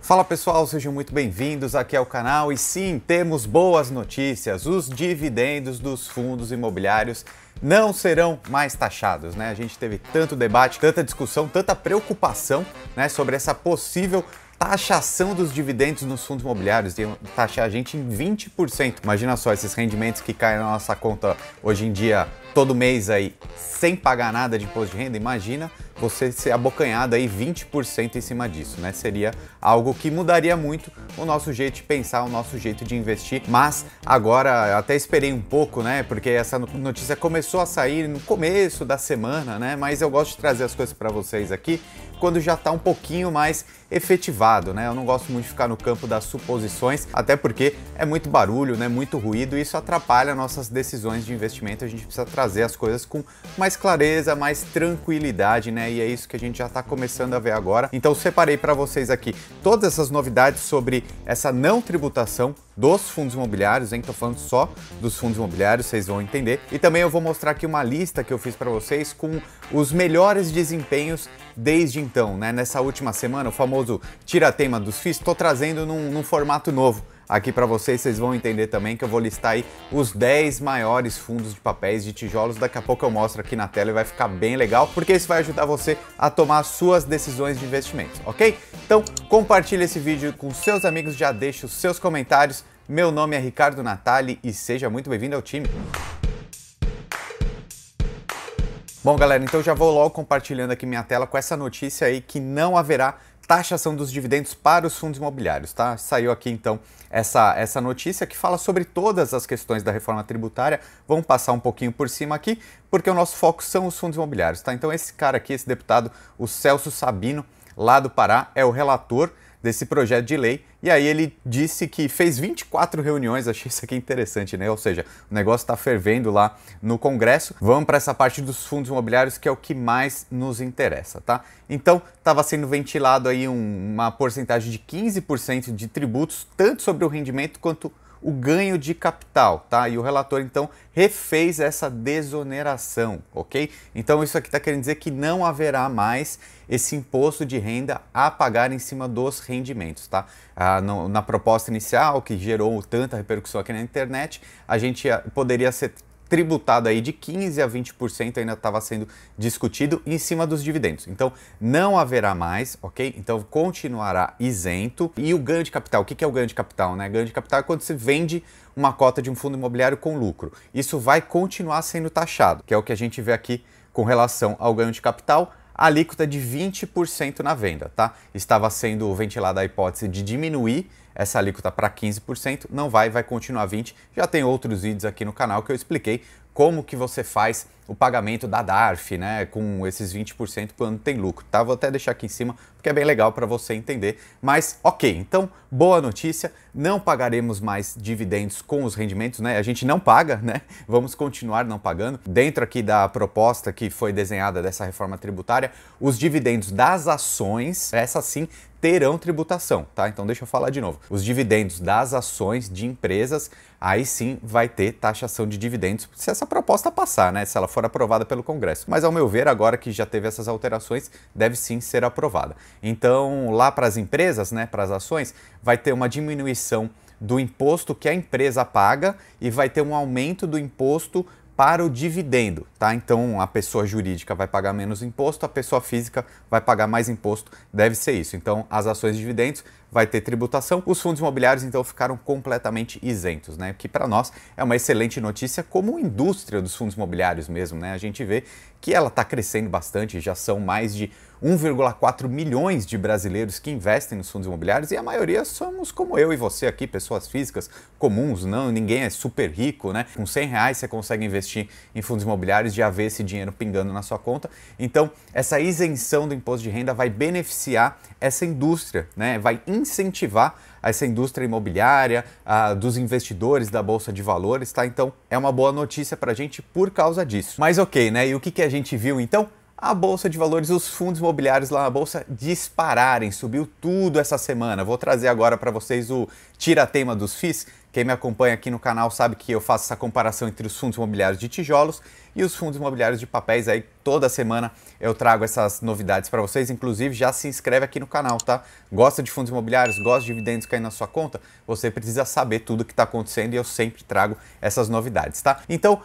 Fala pessoal, sejam muito bem-vindos aqui ao canal e sim, temos boas notícias. Os dividendos dos fundos imobiliários não serão mais taxados, né? A gente teve tanto debate, tanta discussão, tanta preocupação, né, sobre essa possível taxação dos dividendos nos fundos imobiliários, iam taxar a gente em 20%. Imagina só esses rendimentos que caem na nossa conta hoje em dia, todo mês aí, sem pagar nada de imposto de renda. Imagina você ser abocanhado aí 20% em cima disso, né? Seria algo que mudaria muito o nosso jeito de pensar, o nosso jeito de investir. Mas agora, até esperei um pouco, né? Porque essa notícia começou a sair no começo da semana, né? Mas eu gosto de trazer as coisas para vocês aqui quando já está um pouquinho mais efetivado, né? Eu não gosto muito de ficar no campo das suposições, até porque é muito barulho, né? Muito ruído e isso atrapalha nossas decisões de investimento. A gente precisa trazer as coisas com mais clareza, mais tranquilidade, né? E é isso que a gente já está começando a ver agora. Então separei para vocês aqui todas essas novidades sobre essa não tributação dos fundos imobiliários, hein? Tô falando só dos fundos imobiliários, vocês vão entender. E também eu vou mostrar aqui uma lista que eu fiz para vocês com os melhores desempenhos desde então, né? Nessa última semana, o famoso tira-tema dos FIIs, tô trazendo num formato novo aqui para vocês vão entender também que eu vou listar aí os 10 maiores fundos de papéis de tijolos. Daqui a pouco eu mostro aqui na tela e vai ficar bem legal, porque isso vai ajudar você a tomar suas decisões de investimento, ok? Então, compartilhe esse vídeo com seus amigos, já deixe os seus comentários. Meu nome é Ricardo Natali e seja muito bem-vindo ao time. Bom, galera, então já vou logo compartilhando aqui minha tela com essa notícia aí que não haverá taxação dos dividendos para os fundos imobiliários, tá? Saiu aqui então essa notícia que fala sobre todas as questões da reforma tributária. Vamos passar um pouquinho por cima aqui, porque o nosso foco são os fundos imobiliários, tá? Então esse cara aqui, esse deputado, o Celso Sabino, lá do Pará, é o relator desse projeto de lei, e aí ele disse que fez 24 reuniões, achei isso aqui interessante, né? Ou seja, o negócio está fervendo lá no Congresso. Vamos para essa parte dos fundos imobiliários, que é o que mais nos interessa, tá? Então, estava sendo ventilado aí uma porcentagem de 15% de tributos, tanto sobre o rendimento quanto o ganho de capital, tá? E o relator, então, refez essa desoneração, ok? Então, isso aqui está querendo dizer que não haverá mais esse imposto de renda a pagar em cima dos rendimentos, tá? Na proposta inicial, que gerou tanta repercussão aqui na internet, a gente poderia ser tributado aí de 15% a 20%, ainda estava sendo discutido em cima dos dividendos. Então, não haverá mais, ok? Então, continuará isento. E o ganho de capital, o que é o ganho de capital, né? Ganho de capital é quando você vende uma cota de um fundo imobiliário com lucro. Isso vai continuar sendo taxado, que é o que a gente vê aqui com relação ao ganho de capital. A alíquota de 20% na venda, tá? Estava sendo ventilada a hipótese de diminuir essa alíquota para 15%, não vai continuar 20%. Já tem outros vídeos aqui no canal que eu expliquei como que você faz o pagamento da DARF, né, com esses 20% quando tem lucro, tá? Vou até deixar aqui em cima, porque é bem legal para você entender. Mas, ok, então, boa notícia, não pagaremos mais dividendos com os rendimentos, né? A gente não paga, né? Vamos continuar não pagando. Dentro aqui da proposta que foi desenhada dessa reforma tributária, os dividendos das ações, essa sim, terão tributação, tá? Então deixa eu falar de novo. Os dividendos das ações de empresas, aí sim vai ter taxação de dividendos, se essa proposta passar, né? Se ela for aprovada pelo Congresso. Mas ao meu ver, agora que já teve essas alterações, deve sim ser aprovada. Então, lá para as empresas, né, para as ações, vai ter uma diminuição do imposto que a empresa paga e vai ter um aumento do imposto para o dividendo, tá? Então a pessoa jurídica vai pagar menos imposto, a pessoa física vai pagar mais imposto, deve ser isso. Então as ações de dividendos vai ter tributação, os fundos imobiliários então ficaram completamente isentos, né? Que para nós é uma excelente notícia como indústria dos fundos imobiliários mesmo, né? A gente vê que ela está crescendo bastante, já são mais de 1,4 milhões de brasileiros que investem nos fundos imobiliários e a maioria somos como eu e você aqui, pessoas físicas comuns, não, ninguém é super rico, né? Com R$100 você consegue investir em fundos imobiliários e já ver esse dinheiro pingando na sua conta. Então, essa isenção do imposto de renda vai beneficiar essa indústria, né? Vai incentivar essa indústria imobiliária, dos investidores da Bolsa de Valores, tá? Então, é uma boa notícia pra gente por causa disso. Mas ok, né? E o que a gente viu então? A Bolsa de Valores, os fundos imobiliários lá na Bolsa dispararem, subiu tudo essa semana. Vou trazer agora para vocês o tira-tema dos FIIs, Quem me acompanha aqui no canal sabe que eu faço essa comparação entre os fundos imobiliários de tijolos e os fundos imobiliários de papéis. Aí toda semana eu trago essas novidades para vocês. Inclusive, já se inscreve aqui no canal, tá? Gosta de fundos imobiliários, gosta de dividendos caindo na sua conta? Você precisa saber tudo o que está acontecendo e eu sempre trago essas novidades, tá? Então,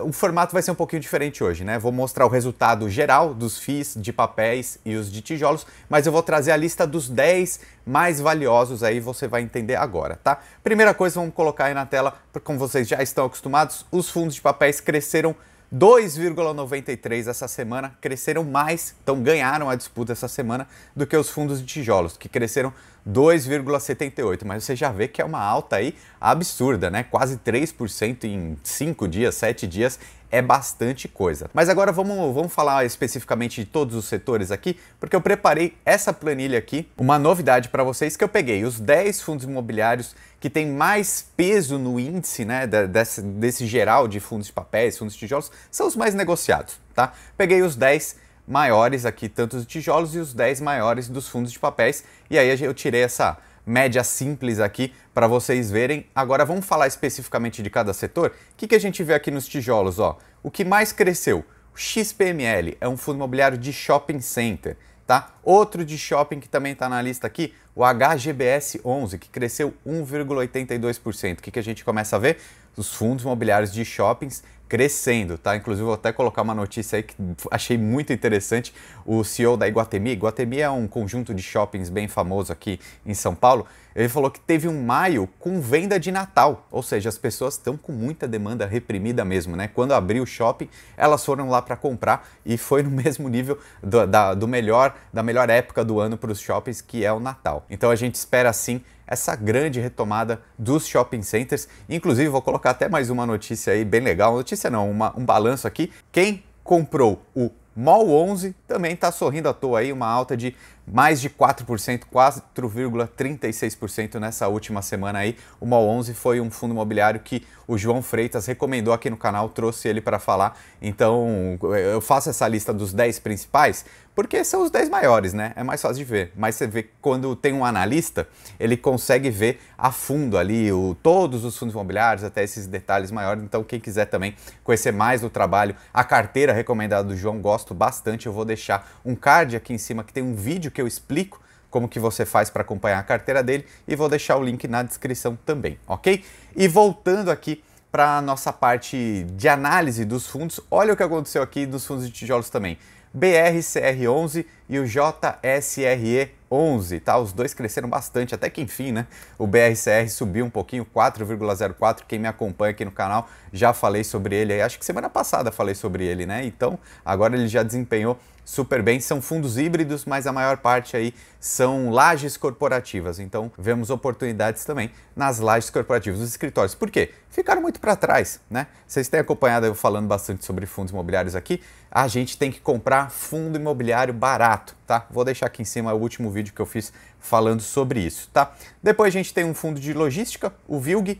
o formato vai ser um pouquinho diferente hoje, né? Vou mostrar o resultado geral dos FIIs de papéis e os de tijolos, mas eu vou trazer a lista dos 10 mais valiosos aí, você vai entender agora, tá? Primeira coisa, vamos colocar aí na tela, como vocês já estão acostumados, os fundos de papéis cresceram 2,93 essa semana, cresceram mais, então ganharam a disputa essa semana do que os fundos de tijolos, que cresceram 2,78, mas você já vê que é uma alta aí absurda, né? Quase 3% em 5 dias, 7 dias, é bastante coisa. Mas agora vamos falar especificamente de todos os setores aqui, porque eu preparei essa planilha aqui, uma novidade para vocês, que eu peguei os 10 fundos imobiliários que tem mais peso no índice, né, desse geral de fundos de papéis, fundos de tijolos, são os mais negociados, tá? Peguei os 10 maiores aqui, tanto os tijolos e os 10 maiores dos fundos de papéis, e aí eu tirei essa média simples aqui para vocês verem. Agora vamos falar especificamente de cada setor. O que a gente vê aqui nos tijolos? Ó, o que mais cresceu? O XPML é um fundo imobiliário de shopping center, tá? Outro de shopping que também está na lista aqui, o HGBS 11, que cresceu 1,82%. O que a gente começa a ver? Os fundos imobiliários de shoppings crescendo, tá? Inclusive vou até colocar uma notícia aí que achei muito interessante. O CEO da Iguatemi, Iguatemi é um conjunto de shoppings bem famoso aqui em São Paulo, ele falou que teve um maio com venda de Natal, ou seja, as pessoas estão com muita demanda reprimida mesmo, né? Quando abriu o shopping, elas foram lá para comprar e foi no mesmo nível da melhor época do ano para os shoppings, que é o Natal. Então a gente espera sim essa grande retomada dos shopping centers. Inclusive vou colocar até mais uma notícia aí bem legal, notícia não, um balanço aqui. Quem comprou o Mall 11 também está sorrindo à toa aí, uma alta de mais de 4%, 4,36% nessa última semana aí. O Mall 11 foi um fundo imobiliário que o João Freitas recomendou aqui no canal, trouxe ele para falar. Então eu faço essa lista dos 10 principais, porque são os 10 maiores, né? É mais fácil de ver. Mas você vê que quando tem um analista, ele consegue ver a fundo ali todos os fundos imobiliários, até esses detalhes maiores. Então quem quiser também conhecer mais do trabalho, a carteira recomendada do João, gosto bastante. Eu vou deixar um card aqui em cima que tem um vídeo que eu explico como que você faz para acompanhar a carteira dele e vou deixar o link na descrição também, ok? E voltando aqui para a nossa parte de análise dos fundos, olha o que aconteceu aqui dos fundos de tijolos também. BRCR11 e o JSRE11, tá? Os dois cresceram bastante, até que enfim, né? O BRCR subiu um pouquinho, 4,04. Quem me acompanha aqui no canal, já falei sobre ele, acho que semana passada falei sobre ele, né? Então, agora ele já desempenhou super bem. São fundos híbridos, mas a maior parte aí são lajes corporativas. Então, vemos oportunidades também nas lajes corporativas, nos escritórios. Por quê? Ficaram muito para trás, né? Vocês têm acompanhado eu falando bastante sobre fundos imobiliários aqui. A gente tem que comprar fundo imobiliário barato, tá? Vou deixar aqui em cima o último vídeo que eu fiz falando sobre isso, tá? Depois a gente tem um fundo de logística, o VILG,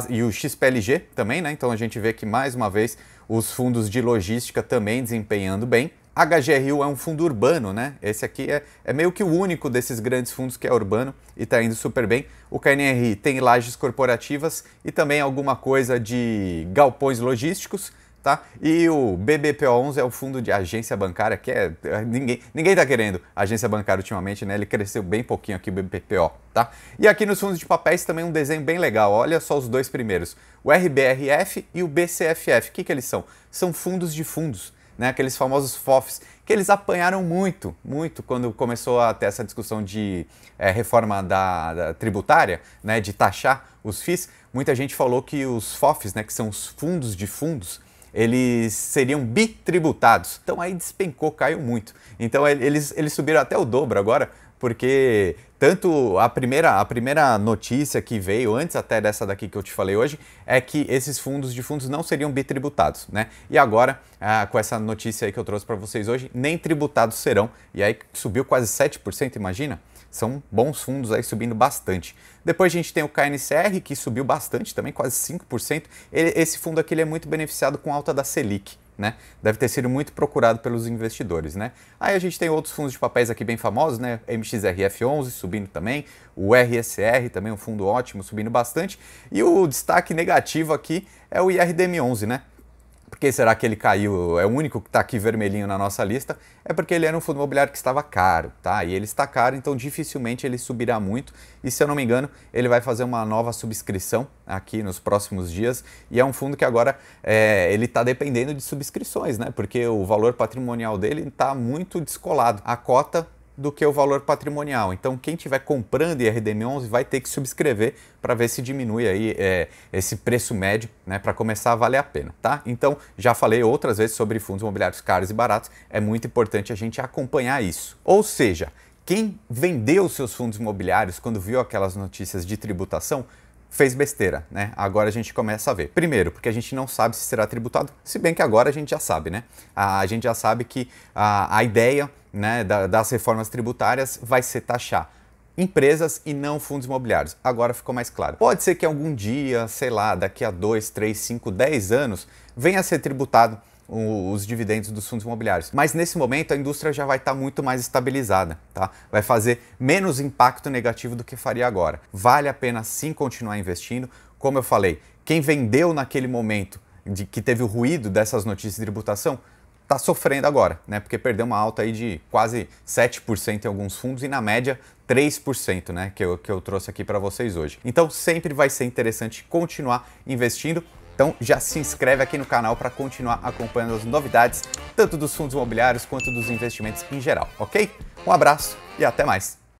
e o XPLG também, né? Então a gente vê que mais uma vez os fundos de logística também desempenhando bem. HGRU é um fundo urbano, né? Esse aqui é meio que o único desses grandes fundos que é urbano e está indo super bem. O KNRI tem lajes corporativas e também alguma coisa de galpões logísticos, tá? E o BBPO11 é um fundo de agência bancária que ninguém tá querendo agência bancária ultimamente, né? Ele cresceu bem pouquinho aqui o BBPO, tá? E aqui nos fundos de papéis também um desenho bem legal. Olha só os dois primeiros, o RBRF e o BCFF. O que eles são? São fundos de fundos, né, aqueles famosos FOFs, que eles apanharam muito quando começou a ter essa discussão de reforma da tributária, né, de taxar os FIIs. Muita gente falou que os FOFs, né, que são os fundos de fundos, eles seriam bitributados. Então aí despencou, caiu muito. Então eles subiram até o dobro agora, porque tanto a primeira notícia que veio, antes até dessa daqui que eu te falei hoje, é que esses fundos de fundos não seriam bitributados, né? E agora, com essa notícia aí que eu trouxe para vocês hoje, nem tributados serão. E aí subiu quase 7%, imagina? São bons fundos aí subindo bastante. Depois a gente tem o KNCR, que subiu bastante também, quase 5%. Esse fundo aqui ele é muito beneficiado com a alta da Selic, né? Deve ter sido muito procurado pelos investidores, né? Aí a gente tem outros fundos de papéis aqui bem famosos, né? MXRF11 subindo também, o RSR também um fundo ótimo, subindo bastante. E o destaque negativo aqui é o IRDM11, né? Por que será que ele caiu? É o único que está aqui vermelhinho na nossa lista. É porque ele era um fundo imobiliário que estava caro, tá? E ele está caro, então dificilmente ele subirá muito. E se eu não me engano, ele vai fazer uma nova subscrição aqui nos próximos dias. E é um fundo que agora ele está dependendo de subscrições, né? Porque o valor patrimonial dele está muito descolado. A cota do que o valor patrimonial. Então, quem estiver comprando IRDM11 vai ter que subscrever para ver se diminui aí esse preço médio, né, para começar a valer a pena, tá? Então, já falei outras vezes sobre fundos imobiliários caros e baratos, é muito importante a gente acompanhar isso. Ou seja, quem vendeu seus fundos imobiliários quando viu aquelas notícias de tributação, fez besteira, né? Agora a gente começa a ver. Primeiro, porque a gente não sabe se será tributado, se bem que agora a gente já sabe, né? A gente já sabe que a ideia, né, das reformas tributárias vai ser taxar empresas e não fundos imobiliários. Agora ficou mais claro. Pode ser que algum dia, sei lá, daqui a 2, 3, 5, 10 anos, venha a ser tributado os dividendos dos fundos imobiliários. Mas nesse momento a indústria já vai estar muito mais estabilizada, tá? Vai fazer menos impacto negativo do que faria agora. Vale a pena sim continuar investindo. Como eu falei, quem vendeu naquele momento de que teve o ruído dessas notícias de tributação, está sofrendo agora, né? Porque perdeu uma alta aí de quase 7% em alguns fundos e na média 3%, né? Que eu trouxe aqui para vocês hoje. Então sempre vai ser interessante continuar investindo. Então já se inscreve aqui no canal para continuar acompanhando as novidades, tanto dos fundos imobiliários quanto dos investimentos em geral, ok? Um abraço e até mais!